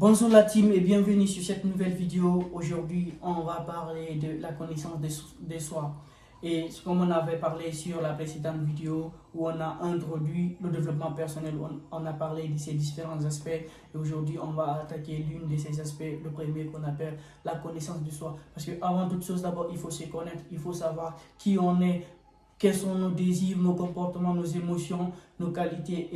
Bonjour la team et bienvenue sur cette nouvelle vidéo. Aujourd'hui, on va parler de la connaissance de soi. Et comme on avait parlé sur la précédente vidéo où on a introduit le développement personnel, on a parlé de ces différents aspects. Et aujourd'hui, on va attaquer l'une de ces aspects, le premier qu'on appelle la connaissance de soi. Parce qu'avant toute chose, d'abord, il faut se connaître, il faut savoir qui on est, quels sont nos désirs, nos comportements, nos émotions, nos qualités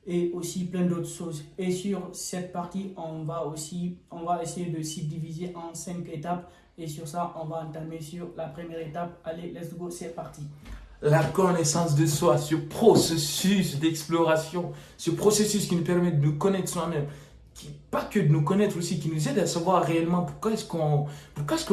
et aussi plein d'autres choses. Et sur cette partie, on va essayer de subdiviser en 5 étapes. Et sur ça, on va entamer sur la première étape. Allez, let's go, c'est parti. La connaissance de soi, ce processus d'exploration, ce processus qui nous permet de nous connaître soi-même, pas que de nous connaître aussi, qui nous aide à savoir réellement pourquoi est-ce qu'on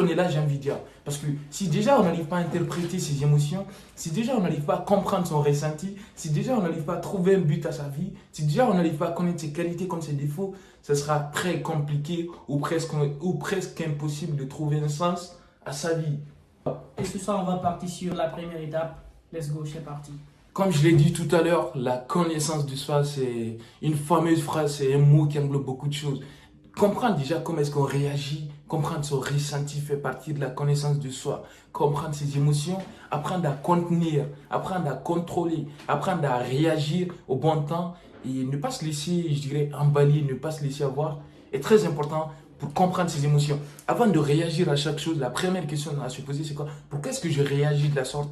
est là, j'ai envie de dire. Parce que si déjà on n'arrive pas à interpréter ses émotions, si déjà on n'arrive pas à comprendre son ressenti, si déjà on n'arrive pas à trouver un but à sa vie, si déjà on n'arrive pas à connaître ses qualités comme ses défauts, ce sera très compliqué ou presque impossible de trouver un sens à sa vie. Et sur ça, on va partir sur la première étape. Let's go, c'est parti. Comme je l'ai dit tout à l'heure, la connaissance de soi, c'est une fameuse phrase, c'est un mot qui englobe beaucoup de choses. Comprendre déjà comment est-ce qu'on réagit, comprendre son ressenti fait partie de la connaissance de soi. Comprendre ses émotions, apprendre à contenir, apprendre à contrôler, apprendre à réagir au bon temps et ne pas se laisser, je dirais, emballer, ne pas se laisser avoir est très important pour comprendre ses émotions. Avant de réagir à chaque chose, la première question à se poser, c'est quoi? Pourquoi est-ce que je réagis de la sorte?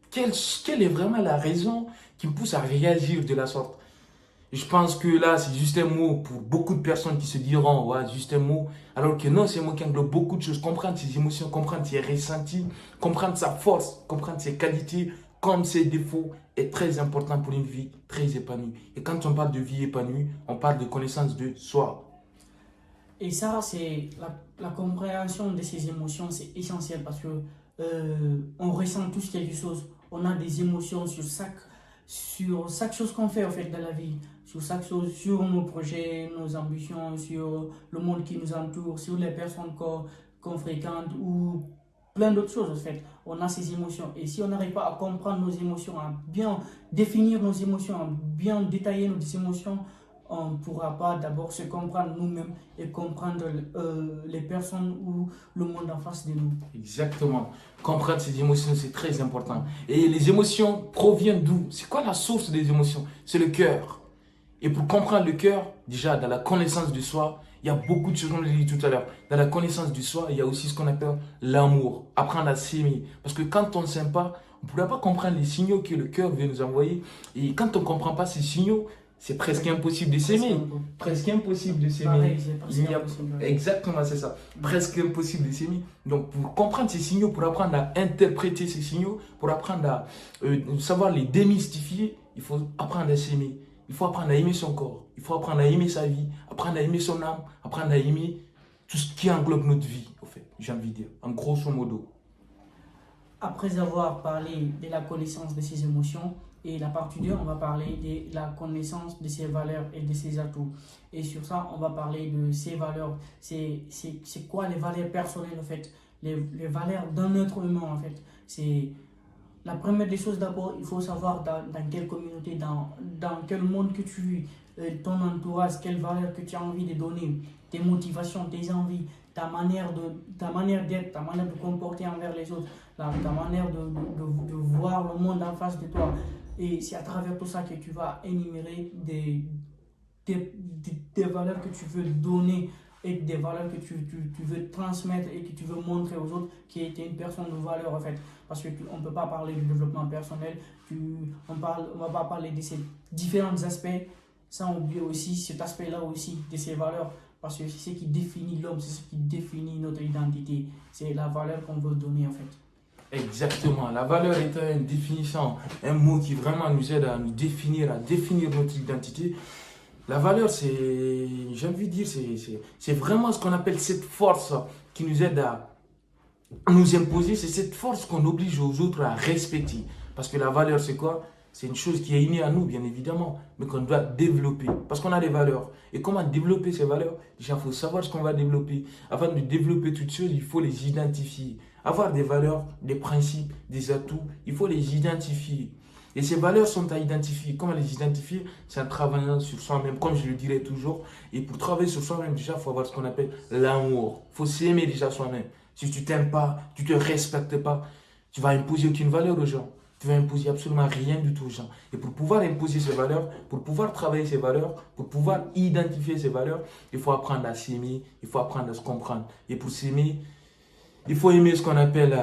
Quelle est vraiment la raison qui me pousse à réagir de la sorte? Je pense que là, c'est juste un mot pour beaucoup de personnes qui se diront, ouais, juste un mot. Alors que non, c'est un mot qui englobe beaucoup de choses. Comprendre ses émotions, comprendre ses ressentis, comprendre sa force, comprendre ses qualités, comme ses défauts, est très important pour une vie très épanouie. Et quand on parle de vie épanouie, on parle de connaissance de soi. Et ça, c'est la compréhension de ces émotions, c'est essentiel parce que on ressent tous quelque chose. On a des émotions sur chaque chose qu'on fait en fait dans la vie, sur chaque chose, sur nos projets, nos ambitions, sur le monde qui nous entoure, sur les personnes qu'on fréquente ou plein d'autres choses en fait. On a ces émotions et si on n'arrive pas à comprendre nos émotions, à bien définir nos émotions, à bien détailler nos émotions, on ne pourra pas d'abord se comprendre nous-mêmes et comprendre les personnes ou le monde en face de nous. Exactement. Comprendre ses émotions, c'est très important. Et les émotions proviennent d'où? C'est quoi la source des émotions? C'est le cœur. Et pour comprendre le cœur, déjà, dans la connaissance de soi, il y a beaucoup de choses, comme je l'ai dit tout à l'heure. Dans la connaissance de soi, il y a aussi ce qu'on appelle l'amour. Apprendre à s'aimer. Parce que quand on ne s'aime pas, on ne pourra pas comprendre les signaux que le cœur veut nous envoyer. Et quand on ne comprend pas ces signaux, c'est presque impossible de s'aimer. Presque impossible de s'aimer. Pareil, c'est presque impossible. Exactement, c'est ça. Presque impossible de s'aimer. Donc, pour comprendre ces signaux, pour apprendre à interpréter ces signaux, pour apprendre à savoir les démystifier, il faut apprendre à s'aimer. Il faut apprendre à aimer son corps. Il faut apprendre à aimer sa vie, apprendre à aimer son âme, apprendre à aimer tout ce qui englobe notre vie, en fait, j'ai envie de dire, en grosso modo. Après avoir parlé de la connaissance de ses émotions, et la partie 2, on va parler de la connaissance de ses valeurs et de ses atouts. Et sur ça, on va parler de ses valeurs. C'est quoi les valeurs personnelles en fait? Les valeurs d'un être humain en fait. C'est la première des choses d'abord, il faut savoir dans quelle communauté, dans quel monde que tu vis, ton entourage, quelles valeurs que tu as envie de donner, tes motivations, tes envies, ta manière d'être, ta manière de comporter envers les autres, ta manière de voir le monde en face de toi. Et c'est à travers tout ça que tu vas énumérer des valeurs que tu veux donner et des valeurs que tu veux transmettre et que tu veux montrer aux autres qui étaient une personne de valeur en fait. Parce qu'on ne peut pas parler du développement personnel, on ne va pas parler de ces différents aspects sans oublier aussi cet aspect-là aussi de ces valeurs. Parce que c'est ce qui définit l'homme, c'est ce qui définit notre identité. C'est la valeur qu'on veut donner en fait. Exactement. La valeur est une définition, un mot qui vraiment nous aide à nous définir, à définir notre identité. La valeur, j'ai envie de dire, c'est vraiment ce qu'on appelle cette force qui nous aide à nous imposer. C'est cette force qu'on oblige aux autres à respecter. Parce que la valeur, c'est quoi? C'est une chose qui est innée à nous, bien évidemment, mais qu'on doit développer. Parce qu'on a des valeurs. Et comment développer ces valeurs? Déjà, il faut savoir ce qu'on va développer. Avant de développer toutes choses, il faut les identifier. Avoir des valeurs, des principes, des atouts, il faut les identifier. Et ces valeurs sont à identifier. Comment les identifier? C'est en travaillant sur soi-même, comme je le dirais toujours. Et pour travailler sur soi-même, déjà, il faut avoir ce qu'on appelle l'amour. Il faut s'aimer déjà soi-même. Si tu t'aimes pas, tu te respectes pas, tu vas imposer aucune valeur aux gens. Tu vas imposer absolument rien du tout aux gens. Et pour pouvoir imposer ces valeurs, pour pouvoir travailler ces valeurs, pour pouvoir identifier ces valeurs, il faut apprendre à s'aimer, il faut apprendre à se comprendre. Et pour s'aimer, il faut aimer ce qu'on appelle,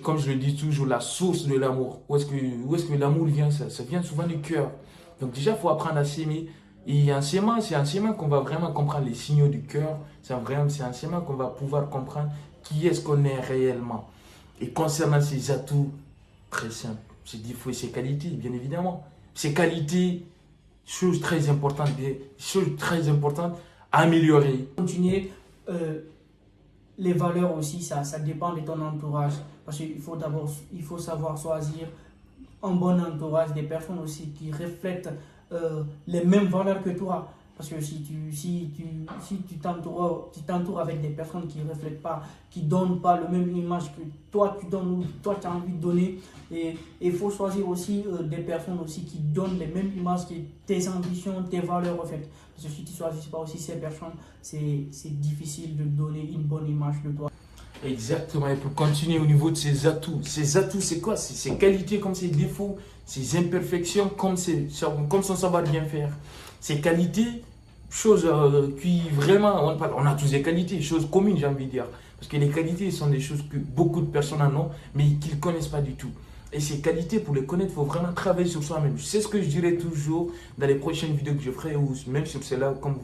comme je le dis toujours, la source de l'amour. Où est-ce que l'amour vient? Ça vient souvent du cœur. Donc déjà, il faut apprendre à s'aimer. Et c'est en s'aimant qu'on va vraiment comprendre les signaux du cœur. C'est en s'aimant qu'on va pouvoir comprendre qui est-ce qu'on est réellement. Et concernant ses atouts, très simple, ses défauts et ses qualités, bien évidemment. Ses qualités, chose très importante à améliorer. Continuer, les valeurs aussi, ça dépend de ton entourage. Parce il faut savoir choisir un bon entourage, des personnes aussi qui reflètent les mêmes valeurs que toi. Parce que si tu t'entoures avec des personnes qui ne reflètent pas, qui ne donnent pas la même image que toi tu donnes ou toi tu as envie de donner, et il faut choisir aussi des personnes aussi qui donnent les mêmes images que tes ambitions, tes valeurs en fait. Parce que si tu ne choisis pas aussi ces personnes, c'est difficile de donner une bonne image de toi. Exactement, et pour continuer au niveau de ses atouts, c'est quoi? C'est ses qualités comme ses défauts, ses imperfections comme son savoir bien faire. Ses qualités, chose qui vraiment, on a tous des qualités, choses communes j'ai envie de dire. Parce que les qualités sont des choses que beaucoup de personnes en ont, mais qu'ils ne connaissent pas du tout. Et ces qualités, pour les connaître, il faut vraiment travailler sur soi-même. C'est ce que je dirais toujours dans les prochaines vidéos que je ferai, ou même sur celle-là, comme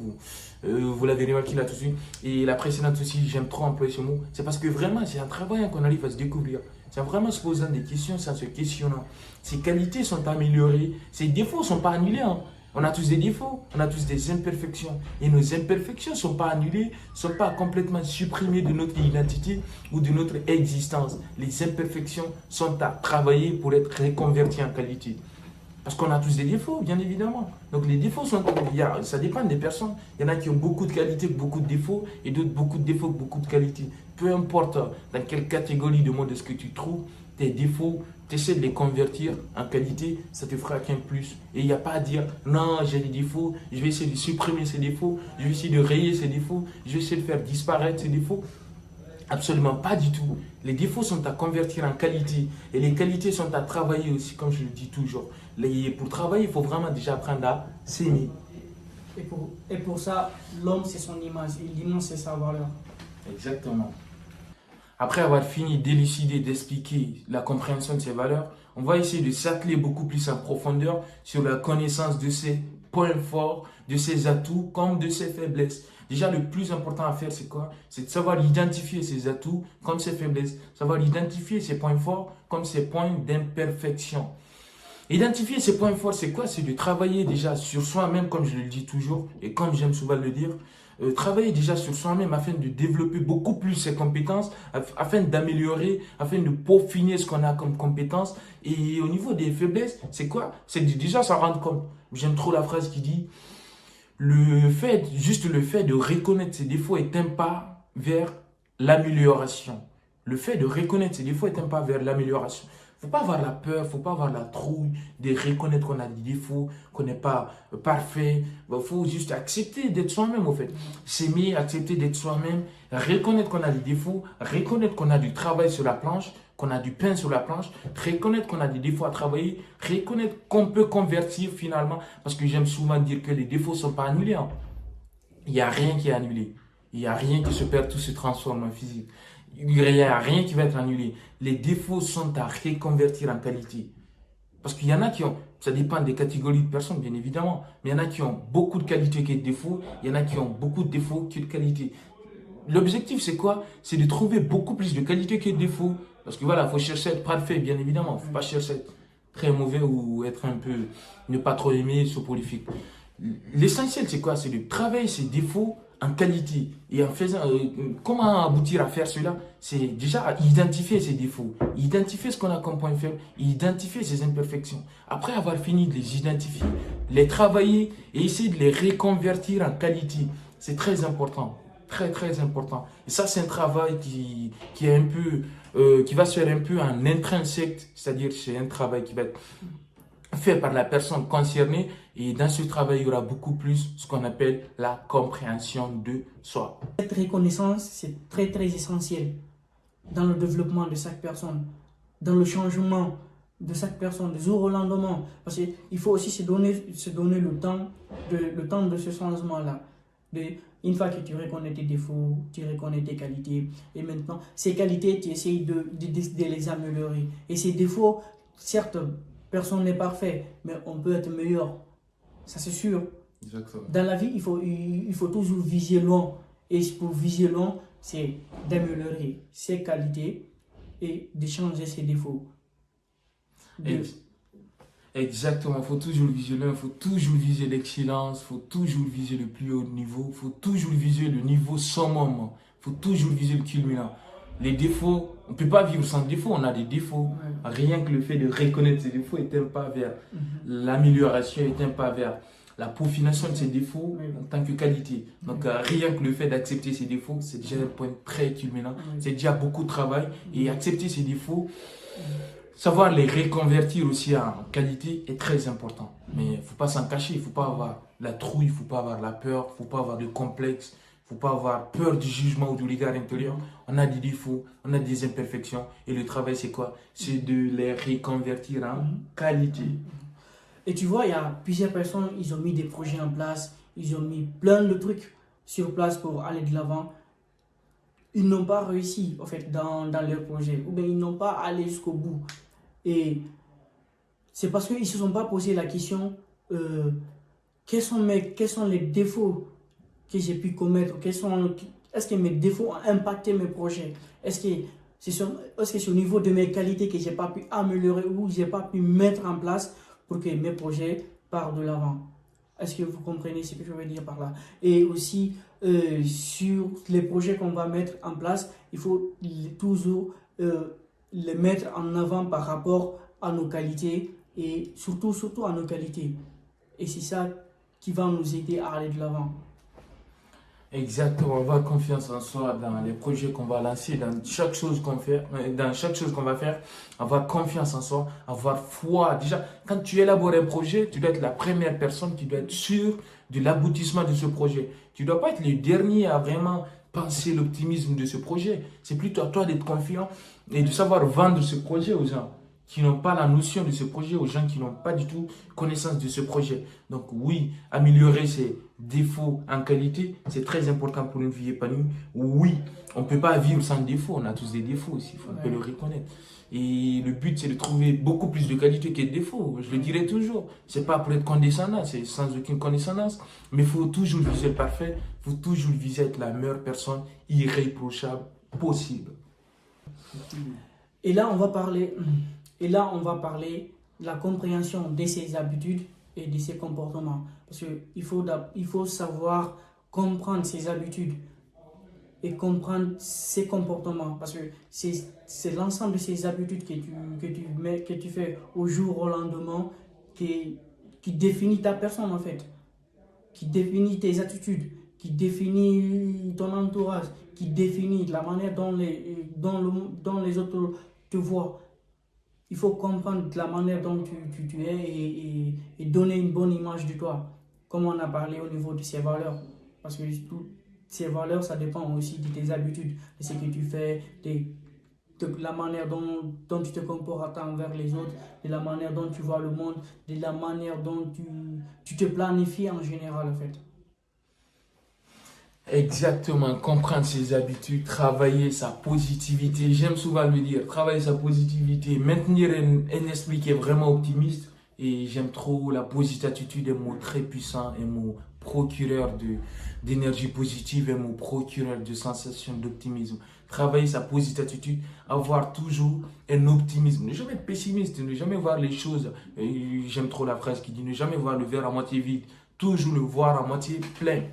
vous l'avez remarqué là tout de suite. Et la précédente aussi, j'aime trop employer ce mot. C'est parce que vraiment, c'est en travaillant qu'on arrive à se découvrir. C'est vraiment se posant des questions, c'est en se questionnant. Ces qualités sont améliorées, ces défauts ne sont pas annulés. On a tous des défauts, on a tous des imperfections. Et nos imperfections ne sont pas annulées, ne sont pas complètement supprimées de notre identité ou de notre existence. Les imperfections sont à travailler pour être reconverties en qualité. Parce qu'on a tous des défauts, bien évidemment. Donc les défauts ça dépend des personnes. Il y en a qui ont beaucoup de qualités, beaucoup de défauts, et d'autres beaucoup de défauts, beaucoup de qualités. Peu importe dans quelle catégorie de monde est-ce que tu trouves, tes défauts, tu essaies de les convertir en qualité, ça te fera qu'un plus. Et il n'y a pas à dire, non, j'ai des défauts, je vais essayer de supprimer ces défauts, je vais essayer de rayer ces défauts, je vais essayer de faire disparaître ces défauts. Absolument pas du tout. Les défauts sont à convertir en qualité. Et les qualités sont à travailler aussi, comme je le dis toujours. Pour travailler, il faut vraiment déjà apprendre à s'aimer. Et pour ça, l'homme, c'est son image. Et l'image, c'est sa valeur. Exactement. Après avoir fini d'élucider, d'expliquer la compréhension de ces valeurs, on va essayer de s'atteler beaucoup plus en profondeur sur la connaissance de ses points forts, de ses atouts comme de ses faiblesses. Déjà, le plus important à faire, c'est quoi? C'est de savoir identifier ses atouts comme ses faiblesses, savoir identifier ses points forts comme ses points d'imperfection. Identifier ses points forts, c'est quoi? C'est de travailler déjà sur soi-même, comme je le dis toujours, et comme j'aime souvent le dire, travailler déjà sur soi-même afin de développer beaucoup plus ses compétences, afin d'améliorer, afin de peaufiner ce qu'on a comme compétences. Et au niveau des faiblesses, c'est quoi? C'est déjà s'en rendre compte. J'aime trop la phrase qui dit, juste le fait de reconnaître ses défauts est un pas vers l'amélioration. Le fait de reconnaître ses défauts est un pas vers l'amélioration. Faut pas avoir la peur, faut pas avoir la trouille de reconnaître qu'on a des défauts, qu'on n'est pas parfait. Il faut juste accepter d'être soi-même, au fait. S'aimer, accepter d'être soi-même, reconnaître qu'on a des défauts, reconnaître qu'on a du travail sur la planche, qu'on a du pain sur la planche, reconnaître qu'on a des défauts à travailler, reconnaître qu'on peut convertir finalement, parce que j'aime souvent dire que les défauts ne sont pas annulés. Il n'y a rien qui est annulé. Il n'y a rien qui se perd, tout se transforme en physique. Il n'y a rien qui va être annulé. Les défauts sont à reconvertir en qualité. Parce qu'il y en a qui ont, ça dépend des catégories de personnes bien évidemment, mais il y en a qui ont beaucoup de qualités qui sont de défauts, il y en a qui ont beaucoup de défauts qui sont de qualités. L'objectif c'est quoi? C'est de trouver beaucoup plus de qualités que de défauts. Parce que voilà, il faut chercher à être parfait bien évidemment, il ne faut pas chercher à être très mauvais ou être un peu, ne pas trop aimer, soporifique. L'essentiel c'est quoi? C'est de travailler ses défauts en qualité. Et en faisant, comment aboutir à faire cela? C'est déjà à identifier ses défauts, identifier ce qu'on a comme point faible, identifier ses imperfections. Après avoir fini de les identifier, les travailler et essayer de les reconvertir en qualité. C'est très important. très très important. Et ça, c'est un travail qui est un peu, qui va se faire un peu en intrinsèque, c'est-à-dire c'est un travail qui va être fait par la personne concernée. Et dans ce travail, il y aura beaucoup plus ce qu'on appelle la compréhension de soi. Cette reconnaissance, c'est très très essentiel dans le développement de chaque personne, dans le changement de chaque personne, du jour au lendemain. Parce qu'il faut aussi se donner le temps de ce changement-là. Une fois que tu reconnais tes défauts, tu reconnais tes qualités, et maintenant, ces qualités, tu essayes de les améliorer. Et ces défauts, certes, personne n'est parfait, mais on peut être meilleur. Ça, c'est sûr. Exactement. Dans la vie, il faut toujours viser loin. Et pour viser loin, c'est d'améliorer ses qualités et de changer ses défauts. Exactement, il faut toujours viser loin, il faut toujours viser l'excellence, il faut toujours viser le plus haut niveau, il faut toujours viser le niveau summum, il faut toujours viser le culminant. Les défauts, on ne peut pas vivre sans défauts, on a des défauts. Ouais. Rien que le fait de reconnaître ses défauts est un pas vers l'amélioration, est un pas vers la peaufination de ses défauts en tant que qualité. Donc rien que le fait d'accepter ses défauts, c'est déjà un point très culminant. C'est déjà beaucoup de travail. Et accepter ses défauts, savoir les reconvertir aussi en qualité est très important. Mais il ne faut pas s'en cacher, il ne faut pas avoir la trouille, il ne faut pas avoir la peur, il ne faut pas avoir de complexe, il ne faut pas avoir peur du jugement ou du regard intérieur. On a des défauts, on a des imperfections. Et le travail, c'est quoi? C'est de les reconvertir en qualité. Et tu vois, il y a plusieurs personnes, ils ont mis des projets en place, ils ont mis plein de trucs sur place pour aller de l'avant. Ils n'ont pas réussi, en fait, dans leur projet. Ou bien ils n'ont pas allé jusqu'au bout. Et c'est parce qu'ils ne se sont pas posé la question, quels sont les défauts que j'ai pu commettre? Est-ce que mes défauts ont impacté mes projets? Est-ce que c'est au niveau de mes qualités que je n'ai pas pu améliorer ou je n'ai pas pu mettre en place pour que mes projets partent de l'avant? Est-ce que vous comprenez ce que je veux dire par là? Et aussi, sur les projets qu'on va mettre en place, il faut toujours les mettre en avant par rapport à nos qualités et surtout à nos qualités. Et c'est ça qui va nous aider à aller de l'avant. Exactement, avoir confiance en soi dans les projets qu'on va lancer, dans chaque chose qu'on fait, dans chaque chose qu'on va faire, avoir confiance en soi, avoir foi. Déjà, quand tu élabores un projet, tu dois être la première personne qui doit être sûre de l'aboutissement de ce projet. Tu ne dois pas être le dernier à vraiment penser l'optimisme de ce projet. C'est plutôt à toi d'être confiant et de savoir vendre ce projet aux gens qui n'ont pas la notion de ce projet, aux gens qui n'ont pas du tout connaissance de ce projet. Donc oui, améliorer ses défauts en qualité, c'est très important pour une vie épanouie. Oui, on ne peut pas vivre sans défauts, on a tous des défauts aussi, on peut le reconnaître. Et le but, c'est de trouver beaucoup plus de qualité que de défauts. Je le dirai toujours. Ce n'est pas pour être condescendant, c'est sans aucune condescendance. Mais il faut toujours viser le parfait, il faut toujours viser être la meilleure personne irréprochable possible. Et là, on va parler de la compréhension de ses habitudes et de ses comportements. Parce qu'il faut savoir comprendre ses habitudes et comprendre ses comportements. Parce que c'est l'ensemble de ces habitudes que tu fais au jour au lendemain qui définit ta personne en fait, qui définit tes attitudes, qui définit ton entourage, qui définit la manière dont les autres te voient. Il faut comprendre la manière dont tu es et donner une bonne image de toi. Comme on a parlé au niveau de ses valeurs. Parce que ces valeurs, ça dépend aussi de tes habitudes, de ce que tu fais, de la manière dont tu te comportes envers les autres, de la manière dont tu vois le monde, de la manière dont tu te planifies en général en fait. Exactement, comprendre ses habitudes, travailler sa positivité. J'aime souvent le dire, travailler sa positivité, maintenir un esprit qui est vraiment optimiste. Et j'aime trop la positive attitude, un mot très puissant, un mot procureur d'énergie positive, un mot procureur de sensation d'optimisme. Travailler sa positive attitude, avoir toujours un optimisme. Ne jamais être pessimiste, ne jamais voir les choses. J'aime trop la phrase qui dit ne jamais voir le verre à moitié vide, toujours le voir à moitié plein.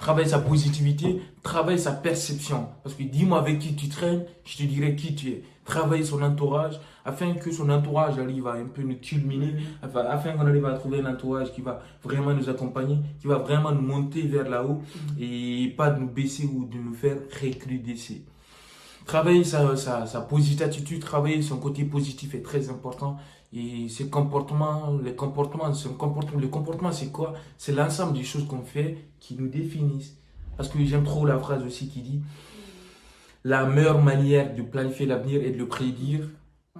travaille sa positivité, travaille sa perception. Parce que dis-moi avec qui tu traînes, je te dirai qui tu es. Travaille son entourage afin que son entourage arrive à un peu nous culminer, afin qu'on arrive à trouver un entourage qui va vraiment nous accompagner, qui va vraiment nous monter vers là-haut et pas de nous baisser ou de nous faire recrudescer. Travailler sa positive attitude, travailler son côté positif est très important. Et ces comportements, le comportement c'est quoi? C'est l'ensemble des choses qu'on fait qui nous définissent. Parce que j'aime trop la phrase aussi qui dit la meilleure manière de planifier l'avenir est de le prédire.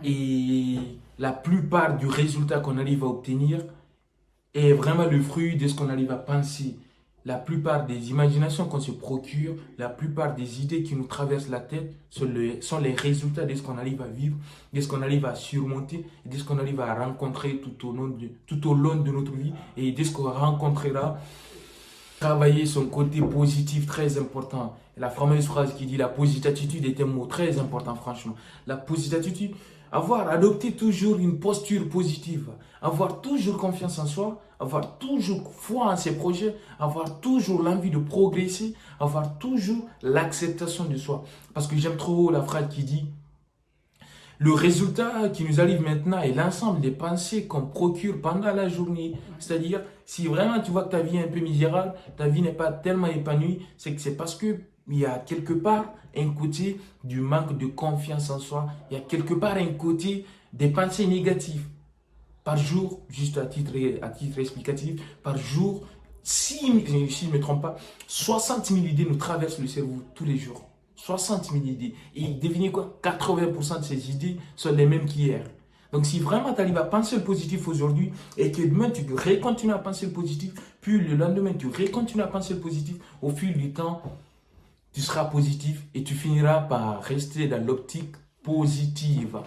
Et la plupart du résultat qu'on arrive à obtenir est vraiment le fruit de ce qu'on arrive à penser. La plupart des imaginations qu'on se procure, la plupart des idées qui nous traversent la tête sont les résultats de ce qu'on arrive à vivre, de ce qu'on arrive à surmonter, de ce qu'on arrive à rencontrer tout au long de notre vie et de ce qu'on rencontrera. Travailler son côté positif, très important. La fameuse phrase qui dit la positive attitude est un mot très important, franchement. La positive attitude, adopter toujours une posture positive, avoir toujours confiance en soi, avoir toujours foi en ses projets, avoir toujours l'envie de progresser, avoir toujours l'acceptation de soi. Parce que j'aime trop la phrase qui dit le résultat qui nous arrive maintenant est l'ensemble des pensées qu'on procure pendant la journée. C'est-à-dire, si vraiment tu vois que ta vie est un peu misérable, ta vie n'est pas tellement épanouie, c'est que c'est parce que il y a quelque part un côté du manque de confiance en soi. Il y a quelque part un côté des pensées négatives. Par jour, juste à titre explicatif, par jour, si je ne me trompe pas, 60 000 idées nous traversent le cerveau tous les jours. 60 000 idées. Et devinez quoi? 80% de ces idées sont les mêmes qu'hier. Donc si vraiment tu arrives à penser le positif aujourd'hui et que demain tu continues à penser le positif, puis le lendemain tu continues à penser le positif, au fil du temps, tu seras positif et tu finiras par rester dans l'optique positive.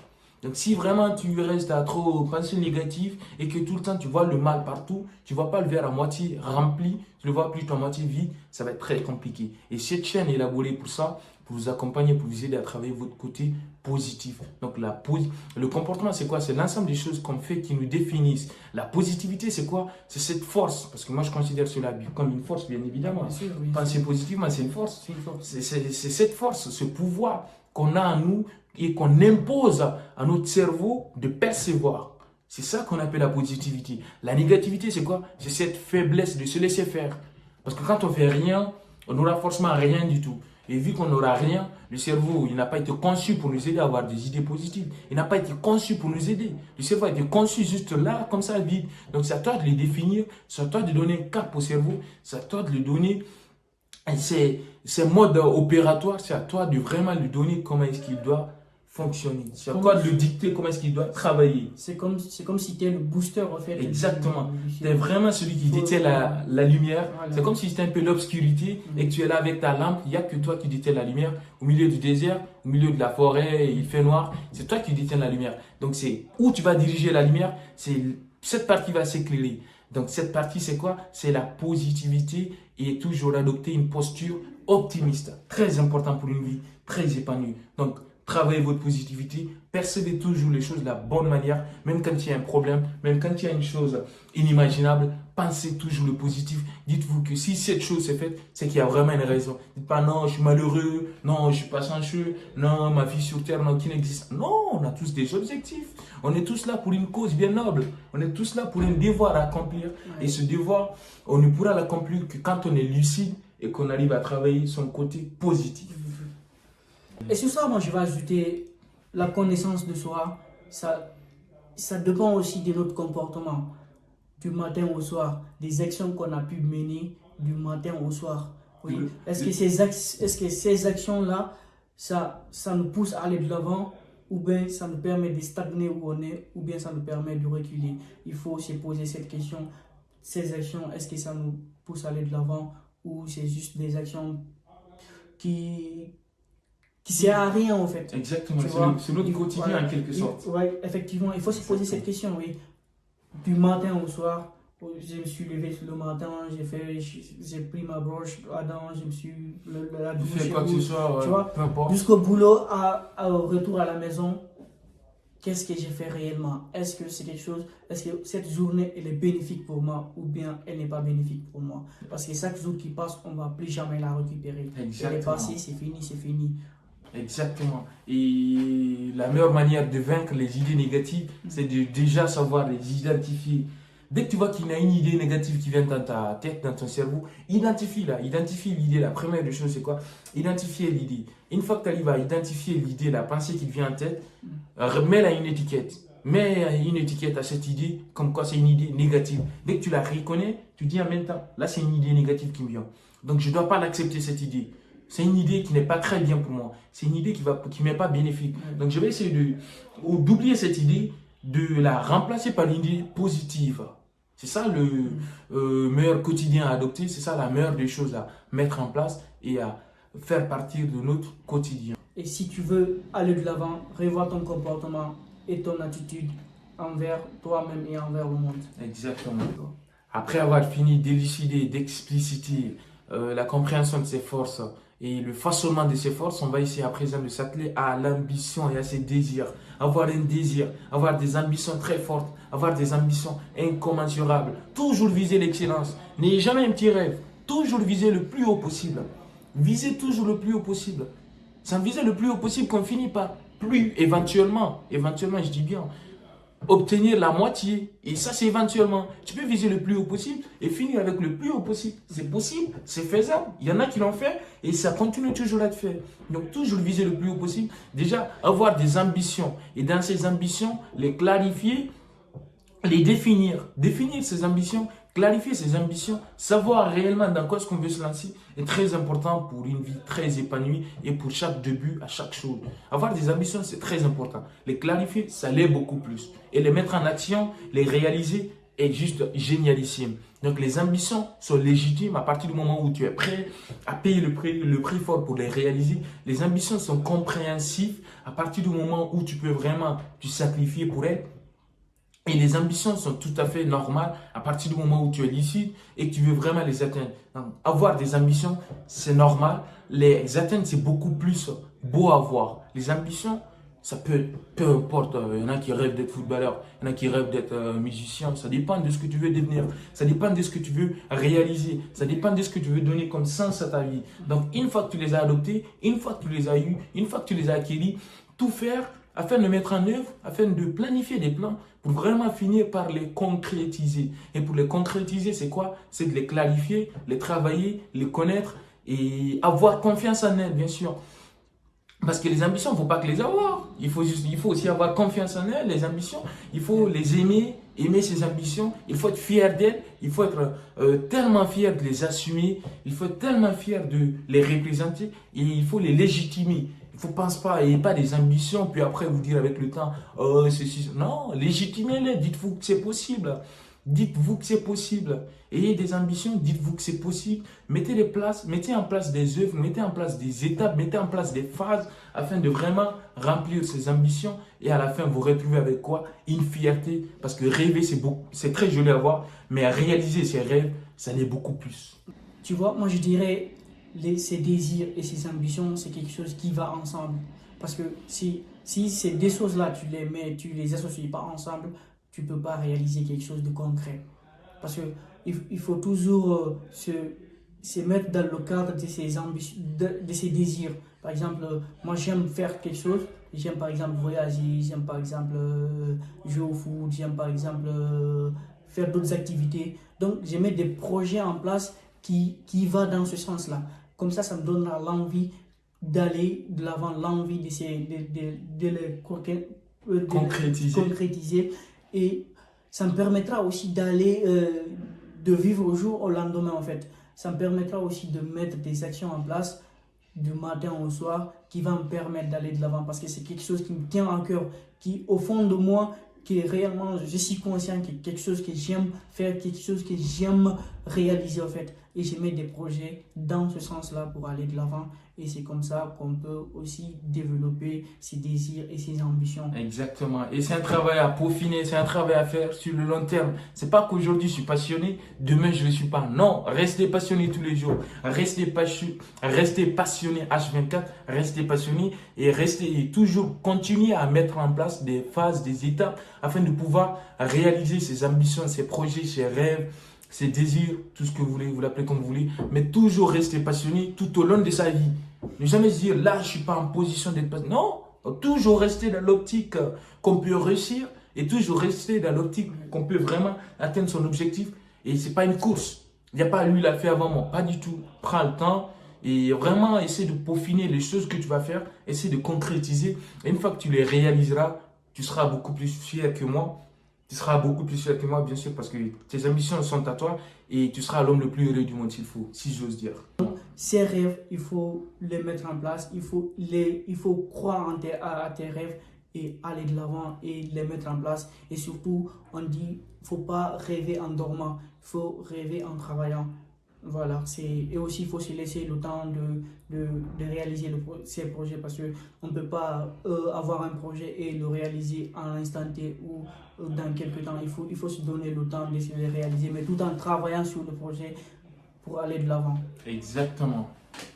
Donc si vraiment tu restes à trop penser négatif et que tout le temps tu vois le mal partout, tu ne vois pas le verre à moitié rempli, tu le vois plutôt à moitié vide, ça va être très compliqué. Et cette chaîne est élaborée pour ça, pour vous accompagner, pour vous aider à travailler votre côté positif. Donc le comportement c'est quoi? C'est l'ensemble des choses qu'on fait qui nous définissent. La positivité c'est quoi? C'est cette force, parce que moi je considère cela comme une force bien évidemment. Bien sûr, oui. Penser positivement c'est une force. C'est une force. C'est cette force, ce pouvoir qu'on a en nous et qu'on impose à notre cerveau de percevoir. C'est ça qu'on appelle la positivité. La négativité, c'est quoi? C'est cette faiblesse de se laisser faire. Parce que quand on fait rien, on n'aura forcément rien du tout. Et vu qu'on n'aura rien, le cerveau, il n'a pas été conçu pour nous aider à avoir des idées positives. Il n'a pas été conçu pour nous aider. Le cerveau a été conçu juste là, comme ça, vide. Donc c'est à toi de le définir, c'est à toi de donner un cap au cerveau, c'est à toi de le donner ces modes opératoires, c'est à toi de vraiment lui donner comment est-ce qu'il doit fonctionner. C'est à toi de lui dicter comment est-ce qu'il doit travailler. C'est comme si tu es le booster en fait. Exactement. Tu es vraiment celui qui détient la lumière. Voilà. C'est comme si c'était un peu l'obscurité et que tu es là avec ta lampe. Il n'y a que toi qui détiens la lumière. Au milieu du désert, au milieu de la forêt, il fait noir. C'est toi qui détiens la lumière. Donc c'est où tu vas diriger la lumière, c'est cette partie va s'éclairer. Donc cette partie c'est quoi? C'est la positivité et toujours adopter une posture optimiste. Très important pour une vie très épanouie. Donc travaillez votre positivité, percevez toujours les choses de la bonne manière, même quand il y a un problème, même quand il y a une chose inimaginable, pensez toujours le positif. Dites-vous que si cette chose s'est faite, c'est qu'il y a vraiment une raison. Dites pas non, je suis malheureux, non, je suis pas chanceux, non, ma vie sur terre, non, qui n'existe. Non, on a tous des objectifs. On est tous là pour une cause bien noble. On est tous là pour un devoir à accomplir. Et ce devoir, on ne pourra l'accomplir que quand on est lucide et qu'on arrive à travailler son côté positif. Et sur ça, moi, je vais ajouter la connaissance de soi. Ça dépend aussi de notre comportement, du matin au soir, des actions qu'on a pu mener du matin au soir. Oui. Est-ce que ces actions-là, ça nous pousse à aller de l'avant, ou bien ça nous permet de stagner où on est, ou bien ça nous permet de reculer? Il faut se poser cette question. Ces actions, est-ce que ça nous pousse à aller de l'avant, ou c'est juste des actions qui sert à rien en fait? Exactement, c'est notre quotidien voilà, en quelque sorte. Oui, effectivement, il faut se poser cette question, oui. Du matin au soir, je me suis levé le matin, j'ai pris ma broche à dents, je me suis la douche, quoi que ce soit, tu vois, peu importe. Jusqu'au boulot, au retour à la maison, qu'est-ce que j'ai fait réellement? Est-ce que c'est quelque chose, est-ce que cette journée, elle est bénéfique pour moi ou bien elle n'est pas bénéfique pour moi? Parce que chaque jour qui passe, on ne va plus jamais la récupérer. Exactement. Elle est passée, c'est fini, c'est fini. Exactement. Et la meilleure manière de vaincre les idées négatives, c'est de déjà savoir les identifier. Dès que tu vois qu'il y a une idée négative qui vient dans ta tête, dans ton cerveau, identifie-la, identifie l'idée. La première des choses, c'est quoi? Identifier l'idée. Une fois que tu arrives à identifier l'idée, la pensée qui te vient en tête, remets-la une étiquette. Mets une étiquette à cette idée, comme quoi c'est une idée négative. Dès que tu la reconnais, tu dis en même temps, là c'est une idée négative qui me vient. Donc je ne dois pas l'accepter cette idée. C'est une idée qui n'est pas très bien pour moi. C'est une idée qui m'est pas bénéfique. Donc je vais essayer d'oublier cette idée, de la remplacer par une idée positive. C'est ça le meilleur quotidien à adopter. C'est ça la meilleure des choses à mettre en place et à faire partir de notre quotidien. Et si tu veux aller de l'avant, revoir ton comportement et ton attitude envers toi-même et envers le monde. Exactement. Après avoir fini d'élucider, d'expliciter la compréhension de ses forces et le façonnement de ses forces, on va essayer à présent de s'atteler à l'ambition et à ses désirs. Avoir un désir, avoir des ambitions très fortes, avoir des ambitions incommensurables. Toujours viser l'excellence. N'ayez jamais un petit rêve. Toujours viser le plus haut possible. Visez toujours le plus haut possible. Sans viser le plus haut possible qu'on finit par plus éventuellement, je dis bien, obtenir la moitié. Et ça, c'est éventuellement. Tu peux viser le plus haut possible et finir avec le plus haut possible. C'est possible, c'est faisable. Il y en a qui l'ont fait et ça continue toujours à être fait. Donc, toujours viser le plus haut possible. Déjà, avoir des ambitions. Et dans ces ambitions, les clarifier, les définir. Définir ces ambitions, clarifier ses ambitions, savoir réellement dans quoi est-ce qu'on veut se lancer est très important pour une vie très épanouie et pour chaque début à chaque chose. Avoir des ambitions, c'est très important. Les clarifier, ça l'est beaucoup plus. Et les mettre en action, les réaliser est juste génialissime. Donc les ambitions sont légitimes à partir du moment où tu es prêt à payer le prix fort pour les réaliser. Les ambitions sont compréhensives à partir du moment où tu peux vraiment te sacrifier pour elles. Et les ambitions sont tout à fait normales à partir du moment où tu es lucide et que tu veux vraiment les atteindre. Donc, avoir des ambitions, c'est normal. Les atteindre, c'est beaucoup plus beau à voir. Les ambitions, ça peut, peu importe. Il y en a qui rêvent d'être footballeur, il y en a qui rêvent d'être musicien. Ça dépend de ce que tu veux devenir. Ça dépend de ce que tu veux réaliser. Ça dépend de ce que tu veux donner comme sens à ta vie. Donc, une fois que tu les as adoptés, une fois que tu les as eus, une fois que tu les as acquis, tout faire afin de mettre en œuvre, afin de planifier des plans pour vraiment finir par les concrétiser. Et pour les concrétiser, c'est quoi? C'est de les clarifier, les travailler, les connaître et avoir confiance en elles, bien sûr. Parce que les ambitions, il ne faut pas que les avoir. Il faut aussi avoir confiance en elles, les ambitions. Il faut les aimer, aimer ses ambitions. Il faut être fier d'elles. Il faut être tellement fier de les assumer. Il faut être tellement fier de les représenter. Et il faut les légitimer. Il ne pense pas, ayez pas des ambitions, puis après vous dire avec le temps, oh, ceci. Non, légitimez-les, dites-vous que c'est possible. Dites-vous que c'est possible. Ayez des ambitions, dites-vous que c'est possible. Mettez en place des œuvres, mettez en place des étapes, mettez en place des phases afin de vraiment remplir ces ambitions. Et à la fin, vous retrouvez avec quoi? Une fierté. Parce que rêver, c'est très joli à voir, mais à réaliser ses rêves, ça l'est beaucoup plus. Tu vois, moi je dirais, ces désirs et ces ambitions, c'est quelque chose qui va ensemble. Parce que si ces deux choses-là, tu les associes pas ensemble, tu ne peux pas réaliser quelque chose de concret. Parce qu'il faut toujours se mettre dans le cadre de ses ambitions, de ses désirs. Par exemple, moi j'aime faire quelque chose, j'aime par exemple voyager, j'aime par exemple jouer au foot, j'aime par exemple faire d'autres activités. Donc je mets des projets en place qui vont dans ce sens-là. Comme ça me donne l'envie d'aller de l'avant, l'envie de les concrétiser. Et ça me permettra aussi de vivre au jour au lendemain en fait. Ça me permettra aussi de mettre des actions en place du matin au soir qui va me permettre d'aller de l'avant parce que c'est quelque chose qui me tient à cœur, qui au fond de moi, qui est réellement, je suis conscient que quelque chose que j'aime faire, quelque chose que j'aime réaliser en fait. et je mets des projets dans ce sens-là pour aller de l'avant. Et c'est comme ça qu'on peut aussi développer ses désirs et ses ambitions. Exactement. Et c'est un travail à peaufiner, c'est un travail à faire sur le long terme. C'est pas qu'aujourd'hui je suis passionné, demain je ne le suis pas. Non, restez passionné tous les jours. Restez passionné H24, restez passionné et toujours continuer à mettre en place des phases, des étapes afin de pouvoir réaliser ses ambitions, ses projets, ses rêves, ses désirs, tout ce que vous voulez, vous l'appelez comme vous voulez, mais toujours rester passionné tout au long de sa vie. Ne jamais se dire, là, je ne suis pas en position d'être passionné. Non, toujours rester dans l'optique qu'on peut réussir et toujours rester dans l'optique qu'on peut vraiment atteindre son objectif. Et ce n'est pas une course. Il n'y a pas lui l'a fait avant moi, pas du tout. Prends le temps et vraiment essaie de peaufiner les choses que tu vas faire, essaie de concrétiser. Et une fois que tu les réaliseras, tu seras beaucoup plus fier que moi. Tu seras beaucoup plus fier que moi, bien sûr, parce que tes ambitions sont à toi et tu seras l'homme le plus heureux du monde, s'il faut, si j'ose dire. Ces rêves, il faut les mettre en place, il faut croire à tes rêves et aller de l'avant et les mettre en place. Et surtout, on dit, il ne faut pas rêver en dormant, il faut rêver en travaillant. Voilà, et aussi il faut se laisser le temps de réaliser ces projets parce qu'on ne peut pas avoir un projet et le réaliser en l'instant T ou dans quelques temps. Il faut se donner le temps d'essayer de le réaliser, mais tout en travaillant sur le projet pour aller de l'avant. Exactement.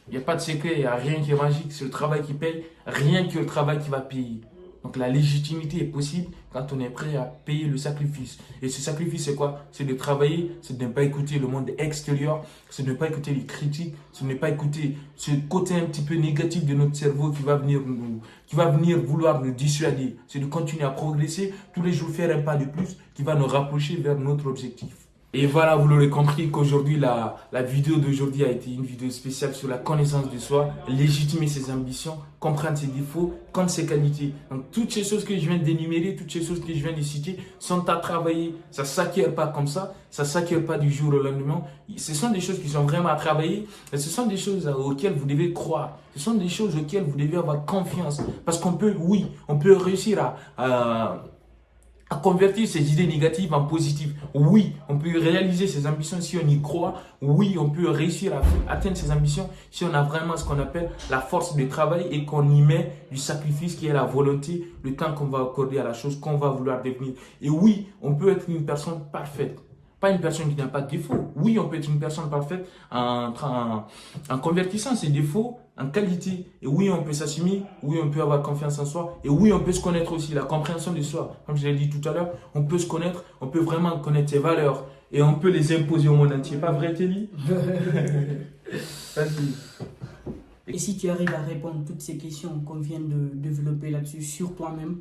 Il n'y a pas de secret, il n'y a rien qui est magique, c'est le travail qui paye, rien que le travail qui va payer. Donc la légitimité est possible quand on est prêt à payer le sacrifice. Et ce sacrifice, c'est quoi? C'est de travailler, c'est de ne pas écouter le monde extérieur, c'est de ne pas écouter les critiques, c'est de ne pas écouter ce côté un petit peu négatif de notre cerveau qui va venir vouloir nous dissuader. C'est de continuer à progresser, tous les jours faire un pas de plus qui va nous rapprocher vers notre objectif. Et voilà, vous l'aurez compris qu'aujourd'hui, la vidéo d'aujourd'hui a été une vidéo spéciale sur la connaissance de soi, légitimer ses ambitions, comprendre ses défauts, connaître ses qualités. Donc, toutes ces choses que je viens d'énumérer, toutes ces choses que je viens de citer sont à travailler. Ça ne s'acquiert pas comme ça ne s'acquiert pas du jour au lendemain. Ce sont des choses qui sont vraiment à travailler et ce sont des choses auxquelles vous devez croire. Ce sont des choses auxquelles vous devez avoir confiance. Parce qu'on peut, oui, on peut réussir à convertir ses idées négatives en positives. Oui, on peut réaliser ses ambitions si on y croit. Oui, on peut réussir à atteindre ses ambitions si on a vraiment ce qu'on appelle la force de travail et qu'on y met du sacrifice qui est la volonté, le temps qu'on va accorder à la chose qu'on va vouloir devenir. Et oui, on peut être une personne parfaite. Pas une personne qui n'a pas de défauts. Oui, on peut être une personne parfaite en convertissant ses défauts en qualité. Et oui, on peut s'assumer. Oui, on peut avoir confiance en soi. Et oui, on peut se connaître aussi, la compréhension de soi. Comme je l'ai dit tout à l'heure, on peut se connaître, on peut vraiment connaître ses valeurs. Et on peut les imposer au monde entier. Pas vrai, Teddy? Et si tu arrives à répondre à toutes ces questions qu'on vient de développer là-dessus sur toi-même,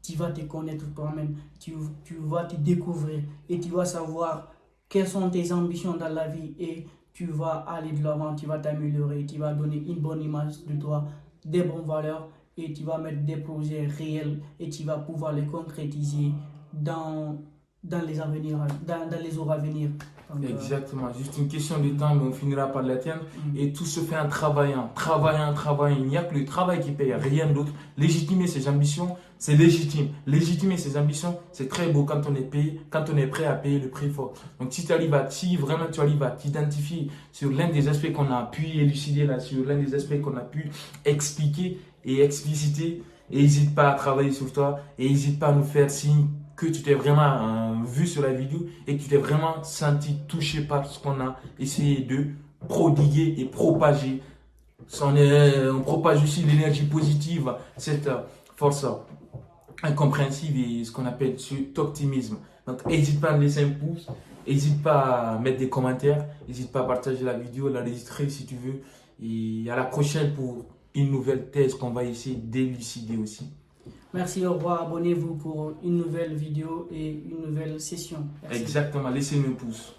tu vas te connaître toi-même, tu vas te découvrir et tu vas savoir quelles sont tes ambitions dans la vie et tu vas aller de l'avant, tu vas t'améliorer, tu vas donner une bonne image de toi, des bonnes valeurs et tu vas mettre des projets réels et tu vas pouvoir les concrétiser dans les jours à venir. Donc, exactement, juste une question de temps, mais on finira par l'atteindre. Et tout se fait en travaillant. Il n'y a que le travail qui paye, rien d'autre. Légitimer ses ambitions, c'est légitime. Légitimer ses ambitions, c'est très beau quand on est payé, quand on est prêt à payer le prix fort. Donc si vraiment tu arrives à t'identifier sur l'un des aspects qu'on a pu élucider là, sur l'un des aspects qu'on a pu expliquer et expliciter, n'hésite pas à travailler sur toi et n'hésite pas à nous faire signe que tu t'es vraiment vu sur la vidéo et que tu t'es vraiment senti touché par ce qu'on a essayé de prodiguer et propager. On propage aussi l'énergie positive, cette force incompréhensible et ce qu'on appelle cet optimisme. Donc n'hésite pas à me laisser un pouce, n'hésite pas à mettre des commentaires, n'hésite pas à partager la vidéo, la registrer si tu veux. Et à la prochaine pour une nouvelle thèse qu'on va essayer d'élucider aussi. Merci, au revoir. Abonnez-vous pour une nouvelle vidéo et une nouvelle session. Merci. Exactement, laissez-moi un pouce.